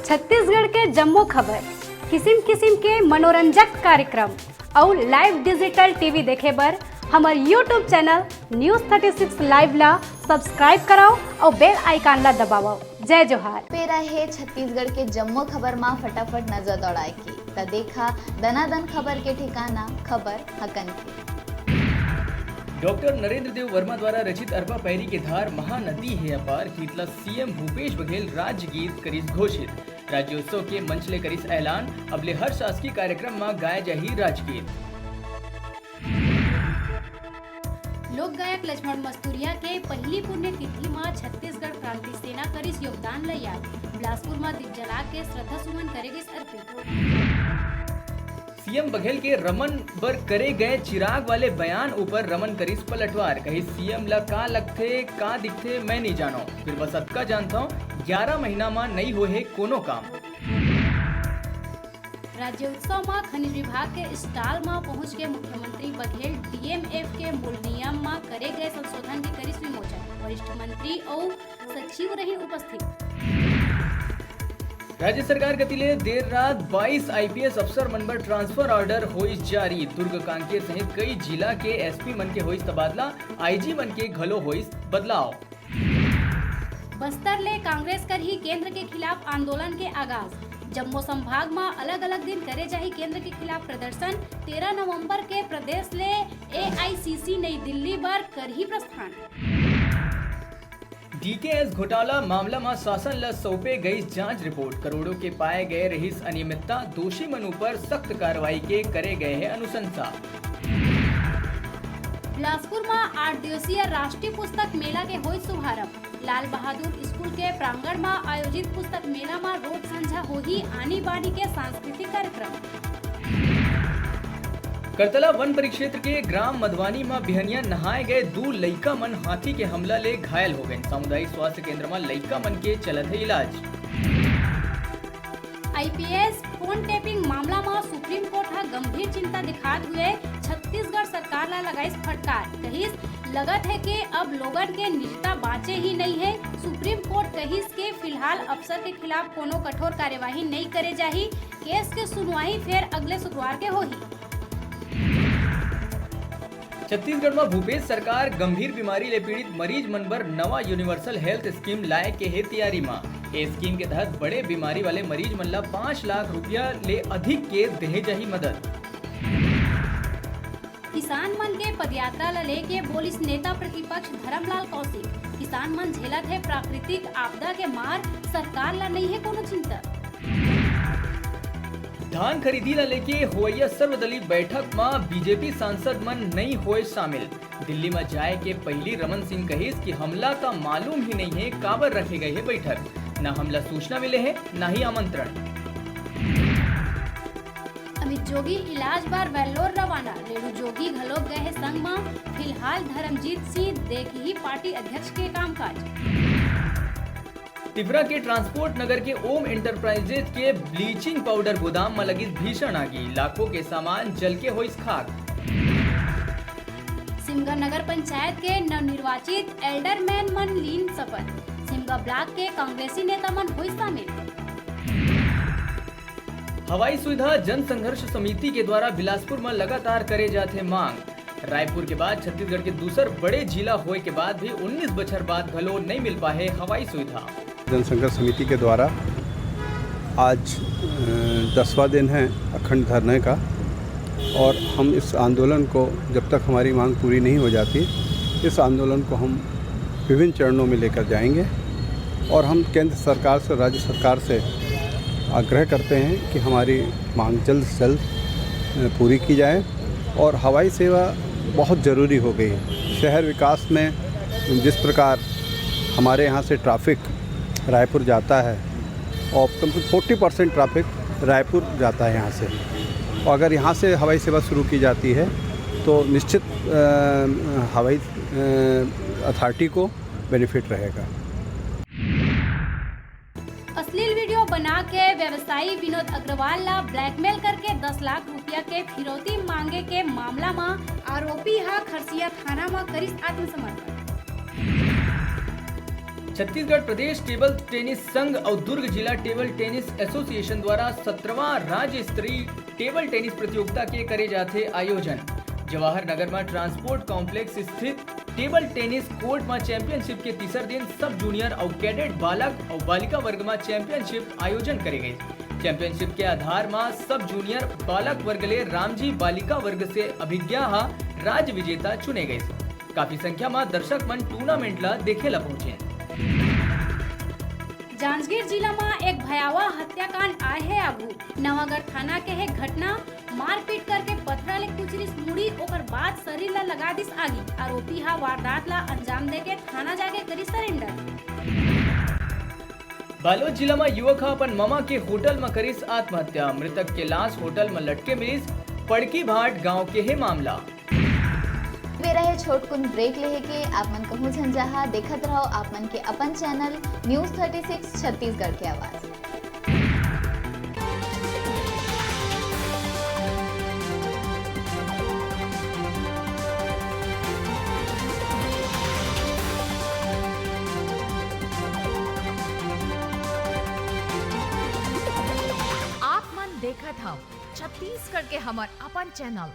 छत्तीसगढ़ के जम्मो खबर, किसिम किसिम के मनोरंजक कार्यक्रम और लाइव डिजिटल टीवी देखे बर हमार यूट्यूब चैनल न्यूज़ 36 लाइव ला सब्सक्राइब कराओ और बेल आइकन ला दबाओ। जय जोहार। पेरा है छत्तीसगढ़ के जम्मो खबर में फटाफट नजर दौड़ाए की त देखा दनादन खबर के ठिकाना खबर हकन की। डॉक्टर नरेंद्र देव वर्मा द्वारा रचित अरपा पैरी के धार महानदी है अपार कीतला सीएम भूपेश बघेल राज्य गीत करीस घोषित। राज्योत्सव के मंच ले करीस ऐलान, अबले हर शासकीय कार्यक्रम में गाय जाही राजगीत। लोक गायक लक्ष्मण मस्तूरिया के पहली पुण्यतिथि में छत्तीसगढ़ क्रांति सेना करीस योगदान ल याद। बिलासपुर में दीप जला के श्रद्धा सुमन करेगिस अर्पित। सीएम बघेल के रमन बर करे गए चिराग वाले बयान ऊपर रमन करीस पलटवार, कही सीएम ला का लगथे का दिखथे मैं नहीं जानो, फिर बस अतका जानता हूँ 11 महीना में नहीं हो है कोनो काम। राज्योत्सव में खनिज विभाग के स्टॉल में पहुंच के मुख्यमंत्री बघेल डीएमएफ के मूल नियम में करे गए संशोधन के करीस विमोचन। वरिष्ठ मंत्री और सचिव रहे उपस्थित। राज्य सरकार गतिले देर रात 22 आईपीएस अफसर मन बर ट्रांसफर ऑर्डर होइस जारी। दुर्ग कांकेर सहित कई जिला के एसपी मन के होइस तबादला, आईजी मन के घलो होइस बदलाव। बस्तर ले कांग्रेस कर ही केंद्र के खिलाफ आंदोलन के आगाज। जम्मू संभाग में अलग अलग दिन करे जाही केंद्र के खिलाफ प्रदर्शन। 13 नवंबर के प्रदेश ले एआईसीसी नई दिल्ली बर कर ही प्रस्थान। डीकेएस घोटाला मामला में शासन ला सौंपे गई जांच रिपोर्ट। करोड़ों के पाए गए रहीस अनियमितता, दोषी मन पर सख्त कार्रवाई के करे गए हैं अनुशंसा। बिलासपुर में 8 दिवसीय राष्ट्रीय पुस्तक मेला के होई शुभारंभ। लाल बहादुर स्कूल के प्रांगण में आयोजित पुस्तक मेला में रोज संझा होही आनी बानी के सांस्कृतिक कार्यक्रम। करतला वन परिक्षेत्र के ग्राम मधवानी में बिहनिया नहाए गए 2 लइका मन हाथी के हमला ले घायल हो गए। सामुदायिक स्वास्थ्य केंद्र में लइका मन के चलत है इलाज। आईपीएस फोन टेपिंग मामला में सुप्रीम कोर्ट हा गंभीर चिंता दिखाते हुए छत्तीसगढ़ सरकार ला लगाइस फटकार। कहिस लगत है कि अब लोगन के निजता बाँचे ही नहीं है। सुप्रीम कोर्ट कहिस के फिलहाल अफसर के खिलाफ कोनो कठोर कार्यवाही नहीं करे जाही। केस के सुनवाई फिर अगले शुक्रवार के होही। छत्तीसगढ़ में भूपेश सरकार गंभीर बीमारी ले पीड़ित मरीज मन बर नवा यूनिवर्सल हेल्थ स्कीम लाए के है तैयारी में। इस स्कीम के तहत बड़े बीमारी वाले मरीज मन ला 5 लाख रुपया ले अधिक के देहे जाही मदद। किसान मन के पदयात्रा ला लेके बोलिस नेता प्रतिपक्ष धर्मलाल कौशिक। किसान मन झेलत है प्राकृतिक आपदा के मार, सरकार ला नहीं है कोनो चिंता। धान खरीदी ला लेके होइया सर्वदलीय बैठक में बीजेपी सांसद मन नहीं होए शामिल। दिल्ली में जाए के पहली रमन सिंह कहिस कि हमला का मालूम ही नहीं है काबर रखे गए है बैठक, न हमला सूचना मिले है न ही आमंत्रण। अमित जोगी इलाज बार वेल्लोर रवाना। रेणु जोगी घलोक गए है संग में। फिलहाल धर्मजीत सिंह देख ही पार्टी अध्यक्ष के कामकाज। तिफरा के ट्रांसपोर्ट नगर के ओम एंटरप्राइजेज के ब्लीचिंग पाउडर गोदाम में लगी भीषण आगी, लाखों के सामान जल के होइस खाक। सिमगा नगर पंचायत के नवनिर्वाचित एल्डरमैन मन लीन शपथ। सिमगा ब्लॉक के कांग्रेसी नेता मन हुई शामिल। हवाई सुविधा जन संघर्ष समिति के द्वारा बिलासपुर में लगातार करे जाते मांग। रायपुर के बाद छत्तीसगढ़ के दूसर बड़े जिला होए के बाद भी 19 बछर बाद घलो नहीं मिल पाए हवाई सुविधा। जनसंघर्ष समिति के द्वारा आज 10वां दिन है अखंड धरने का, और हम इस आंदोलन को जब तक हमारी मांग पूरी नहीं हो जाती, इस आंदोलन को हम विभिन्न चरणों में लेकर जाएंगे। और हम केंद्र सरकार से, राज्य सरकार से आग्रह करते हैं कि हमारी मांग जल्द से जल्द पूरी की जाए। और हवाई सेवा बहुत ज़रूरी हो गई है। शहर विकास में जिस प्रकार हमारे यहाँ से ट्रैफिक रायपुर जाता है, और 40% ट्रैफिक रायपुर जाता है यहाँ से, और अगर यहाँ से हवाई सेवा शुरू की जाती है तो निश्चित हवाई अथॉरिटी को बेनिफिट रहेगा। अश्लील वीडियो बना के व्यवसायी विनोद अग्रवाल ला ब्लैकमेल करके 10 लाख रुपया के फिरौती मांगे के मामला में आरोपी हा खरसिया थाना में करिस आत्मसमर्पण। छत्तीसगढ़ प्रदेश टेबल टेनिस संघ और दुर्ग जिला टेबल टेनिस एसोसिएशन द्वारा 17वां राज्य स्तरीय टेबल टेनिस प्रतियोगिता के करे जाते आयोजन। जवाहर नगर में ट्रांसपोर्ट कॉम्प्लेक्स स्थित टेबल टेनिस कोर्ट में चैंपियनशिप के तीसर दिन सब जूनियर और कैडेट बालक और बालिका वर्ग में चैंपियनशिप आयोजन करे गए। चैंपियनशिप के आधार में सब जूनियर बालक वर्ग ले रामजी बालिका वर्ग से अभिज्ञा राज्य विजेता चुने गए। काफी संख्या में दर्शक मन टूर्नामेंट ला देखे ला पहुंचे। जांजगीर जिला में एक भयावह हत्याकांड आए है आगू। नवागढ़ थाना के है घटना, मारपीट करके पथरा ले कुचरिस मुड़ी ओकर बाद शरीर ला लगा दिस आगी। आरोपी हा वारदात ला अंजाम देके थाना जाके करी सरेंडर। बालोद जिला में युवक अपन मामा के होटल में करिस आत्महत्या। मृतक के लाश होटल में लटके मिलिस। पड़की भाट गांव के है मामला। वे रहे छोटकुन ब्रेक लेहे के आपमन कहूँ झंझाहा देखत रहो आपमन के अपन चैनल न्यूज़ 36 छत्तीसगढ़ के आवाज। आप मन देखत हव छत्तीसगढ़ के हमर अपन चैनल